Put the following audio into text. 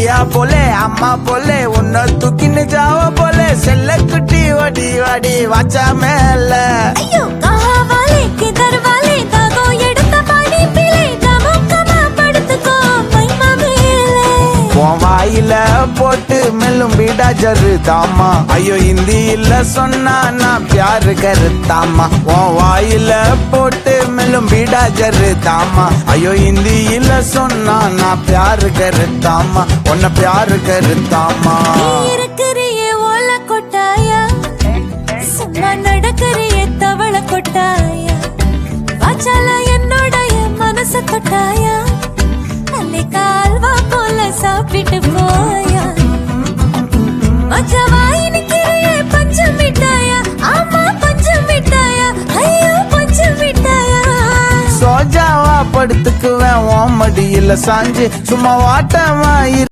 ஐயா போலே அம்மா போலே உன்னை தூக்கின்னு ஜாவ போலே செல்ல குட்டி வடி வடி வாச்சா மேல ஐயோ கஹா வாலே கிதர் வாலே தாகோ எடுத்த பாடி பிலே கமக்கமா படுத்துக்கோ மைமா மேலே உன் வாயில போட்டு மெல்லும் பீடா ஜரு தாமா ஐயோ ஹிந்தியில சொன்னா நான் பியாரு கருத்தாமா உன் வாயில போட்டு மெல்லும் பீடா ஜரு தாமா ஐயோ ஹிந்தியில சொன்னா நான் பியாரு கருத்தாமா உன்னை பியாரு கருத்தாமா இருக்கிறியே ஓல கொட்டாயா சும்மா நடக்கிறியே தவள கொட்டாயா வாச்சால என்னோடைய மனச கொட்டாயா அல்லே கால்வா போல சாப்பிட்டு போயா மச்சவாய் நிக்கிறியே பஞ்சம் மிட்டாயா ஆமா பஞ்சம் மிட்டாயா ஐயோ பஞ்சம் மிட்டாயா சோஜாவா படுத்துக்குவேன் உன் மடியில சாஞ்சு சும்மா வாட்டமா